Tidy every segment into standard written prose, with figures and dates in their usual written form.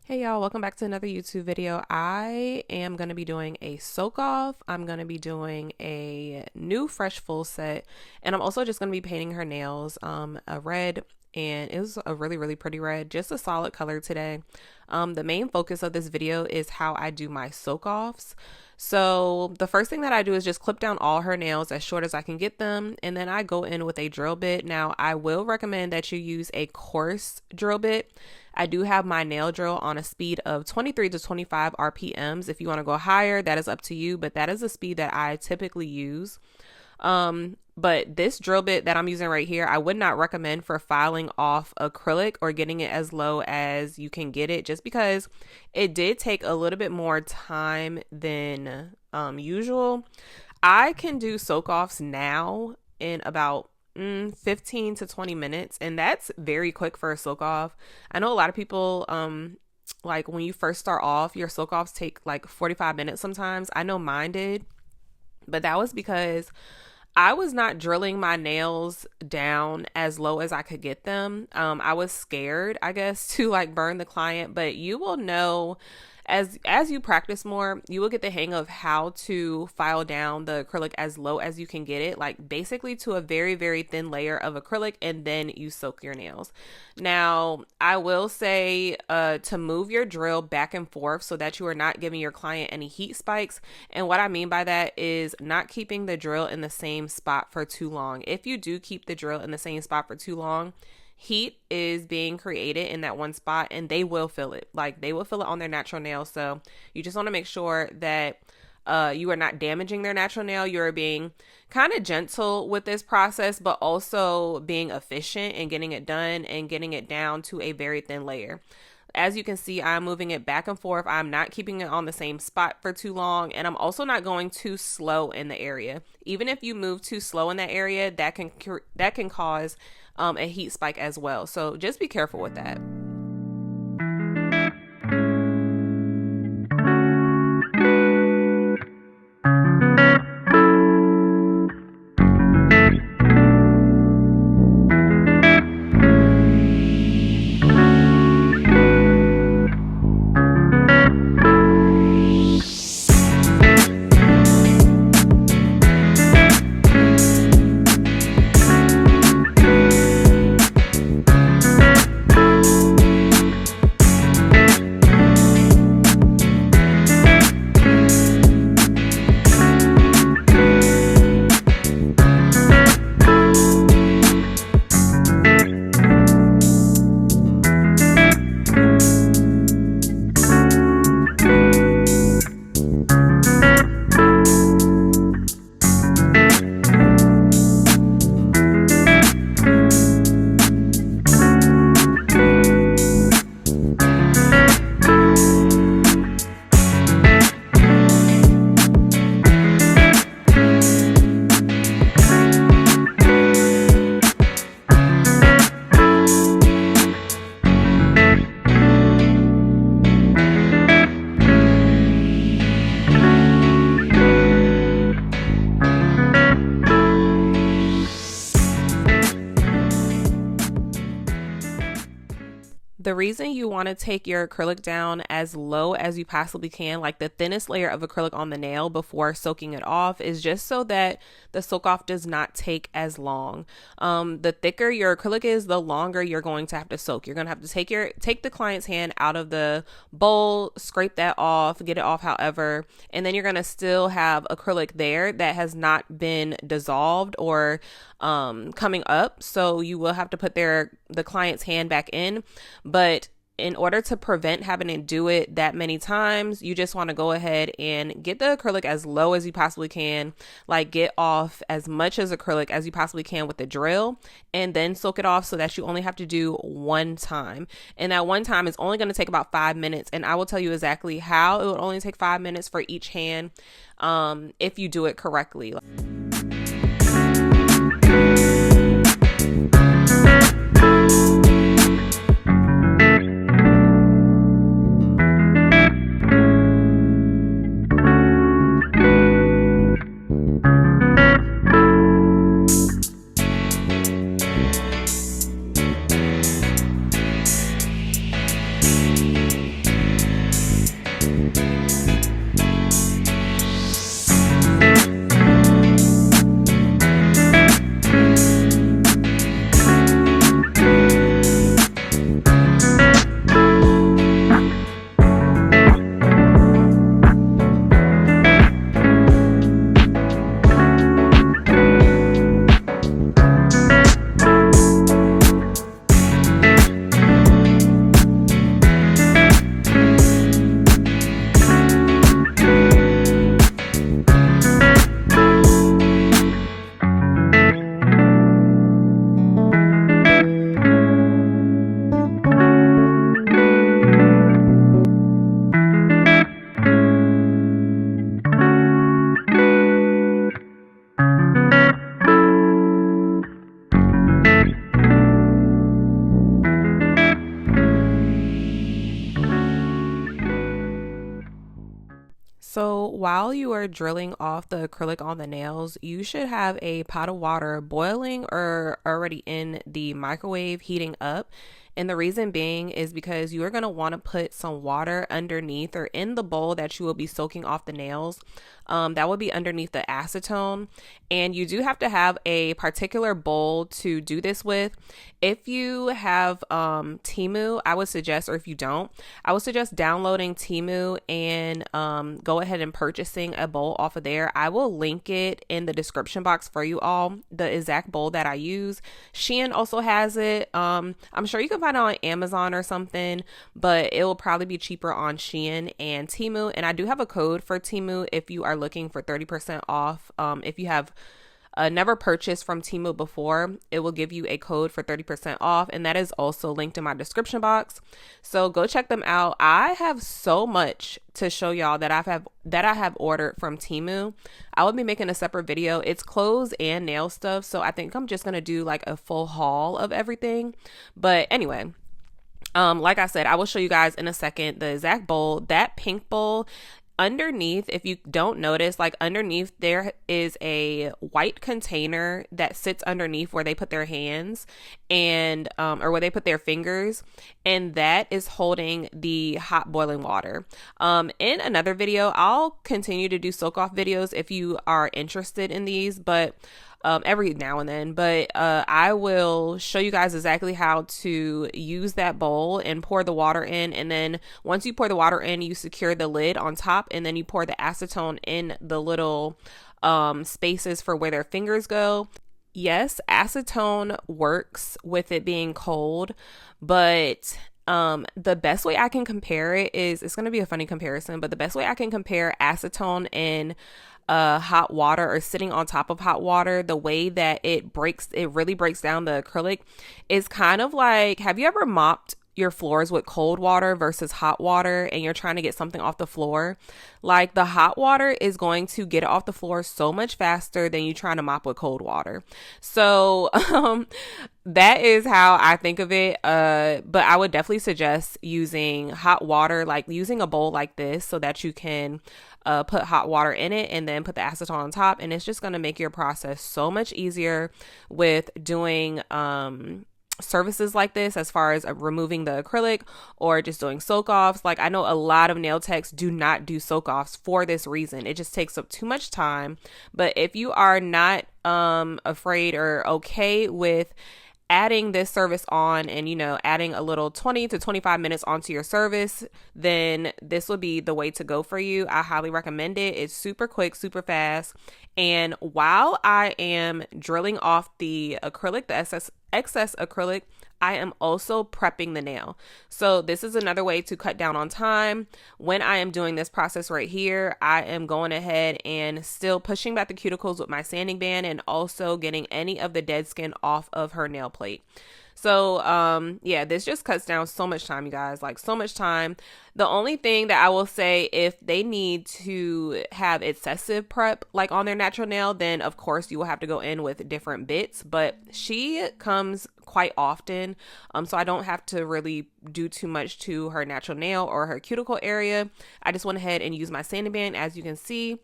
Hey y'all, welcome back to another YouTube video. I am going to be doing a soak off. I'm going to be doing a new fresh full set, and I'm also just going to be painting her nails a red, and it was a really pretty red, just a solid color today. The main focus of this video is how I do my soak offs. So the first thing that I do is just clip down all her nails as short as I can get them, and then I go in with a drill bit. Now I will recommend that you use a coarse drill bit. I do have my nail drill on a speed of 23 to 25 RPMs. If you want to go higher, that is up to you, but that is the speed that I typically use. But this drill bit that I'm using right here, I would not recommend for filing off acrylic or getting it as low as you can get it, just because it did take a little bit more time than usual. I can do soak offs now in about 15 to 20 minutes, and that's very quick for a soak off. I know a lot of people like when you first start off, your soak offs take like 45 minutes sometimes. I know mine did, but that was because I was not drilling my nails down as low as I could get them. I was scared, I guess, to like burn the client, but you will know as you practice more, you will get the hang of how to file down the acrylic as low as you can get it, like basically to a very thin layer of acrylic, and then you soak your nails. Now, I will say to move your drill back and forth so that you are not giving your client any heat spikes. And what I mean by that is not keeping the drill in the same spot for too long. If you do keep the drill in the same spot for too long, heat is being created in that one spot, and they will feel it. Like, they will feel it on their natural nail. So you just want to make sure that you are not damaging their natural nail. You're being kind of gentle with this process, but also being efficient and getting it done and getting it down to a very thin layer. As you can see, I'm moving it back and forth. I'm not keeping it on the same spot for too long, and I'm also not going too slow in the area. Even if you move too slow in that area, that can cause a heat spike as well. So just be careful with that. The reason you want to take your acrylic down as low as you possibly can, like the thinnest layer of acrylic on the nail before soaking it off, is just so that the soak off does not take as long. The thicker your acrylic is, the longer you're going to have to soak. You're going to have to take the client's hand out of the bowl, scrape that off, get it off however, and then you're going to still have acrylic there that has not been dissolved or coming up. So you will have to put the client's hand back in. But in order to prevent having to do it that many times, you just want to go ahead and get the acrylic as low as you possibly can, like get off as much as acrylic as you possibly can with the drill, and then soak it off so that you only have to do one time. And that one time is only going to take about 5 minutes. And I will tell you exactly how it will only take 5 minutes for each hand if you do it correctly. So while you are drilling off the acrylic on the nails, you should have a pot of water boiling or already in the microwave heating up. And the reason being is because you are going to want to put some water underneath or in the bowl that you will be soaking off the nails. That will be underneath the acetone. And you do have to have a particular bowl to do this with. If you have Temu, I would suggest, or if you don't, I would suggest downloading Temu and go ahead and purchasing a bowl off of there. I will link it in the description box for you all, the exact bowl that I use. Shein also has it. I'm sure you can find it on Amazon or something, but it will probably be cheaper on Shein and Temu. And I do have a code for Temu if you are looking for 30% off. If you have never purchased from Temu before, it will give you a code for 30% off, and that is also linked in my description box. So go check them out. I have so much to show y'all that I have ordered from Temu. I will be making a separate video. It's clothes and nail stuff, so I think I'm just gonna do like a full haul of everything. But anyway, like I said, I will show you guys in a second the exact bowl. That pink bowl, underneath, if you don't notice, like underneath there is a white container that sits underneath where they put their hands and or where they put their fingers, and that is holding the hot boiling water. In another video, I'll continue to do soak off videos if you are interested in these, but every now and then, but I will show you guys exactly how to use that bowl and pour the water in. And then once you pour the water in, you secure the lid on top, and then you pour the acetone in the little spaces for where their fingers go. Yes, acetone works with it being cold, but the best way I can compare it is, it's going to be a funny comparison, but the best way I can compare acetone and hot water, or sitting on top of hot water, the way that it really breaks down the acrylic, is kind of like, have you ever mopped your floors with cold water versus hot water and you're trying to get something off the floor? Like, the hot water is going to get it off the floor so much faster than you trying to mop with cold water. So that is how I think of it. But I would definitely suggest using hot water, like using a bowl like this, so that you can put hot water in it and then put the acetone on top. And it's just going to make your process so much easier with doing services like this, as far as removing the acrylic or just doing soak offs. Like, I know a lot of nail techs do not do soak offs for this reason. It just takes up too much time. But if you are not afraid or okay with adding this service on, and adding a little 20 to 25 minutes onto your service, then this will be the way to go for you. I highly recommend it. It's super quick, super fast. And while I am drilling off the acrylic, the excess acrylic, I am also prepping the nail. So this is another way to cut down on time. When I am doing this process right here, I am going ahead and still pushing back the cuticles with my sanding band, and also getting any of the dead skin off of her nail plate. So, yeah, this just cuts down so much time, you guys, like so much time. The only thing that I will say, if they need to have excessive prep, like on their natural nail, then of course you will have to go in with different bits, but she comes quite often. So I don't have to really do too much to her natural nail or her cuticle area. I just went ahead and used my sanding band, as you can see.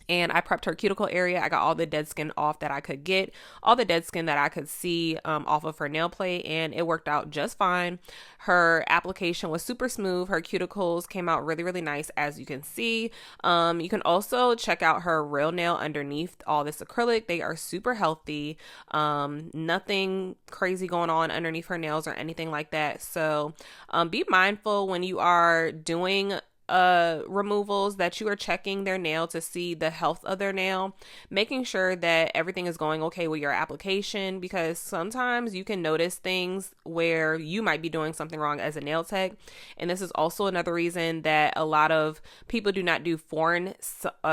And I prepped her cuticle area. I got all the dead skin off that I could get, all the dead skin that I could see off of her nail plate, and it worked out just fine. Her application was super smooth. Her cuticles came out really, really nice, as you can see. You can also check out her real nail underneath all this acrylic. They are super healthy. Nothing crazy going on underneath her nails or anything like that. So be mindful when you are doing removals, that you are checking their nail to see the health of their nail, making sure that everything is going okay with your application, because sometimes you can notice things where you might be doing something wrong as a nail tech. And this is also another reason that a lot of people do not do foreign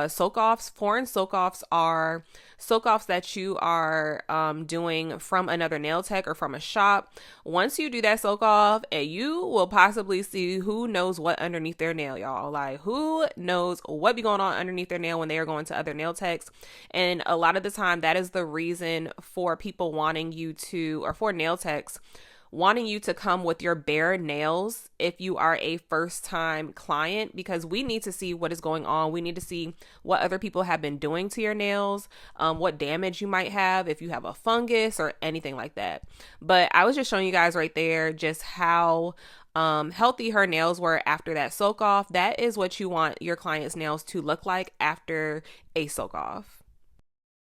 soak offs. Foreign soak offs are soak offs that you are doing from another nail tech or from a shop. Once you do that soak off, and you will possibly see who knows what underneath their nail, y'all. Like, who knows what be going on underneath their nail when they are going to other nail techs. And a lot of the time, that is the reason for people wanting you to, or for nail techs wanting you to come with your bare nails if you are a first time client, because we need to see what is going on. We need to see what other people have been doing to your nails, what damage you might have if you have a fungus or anything like that. But I was just showing you guys right there just how healthy her nails were after that soak off. That is what you want your client's nails to look like after a soak off.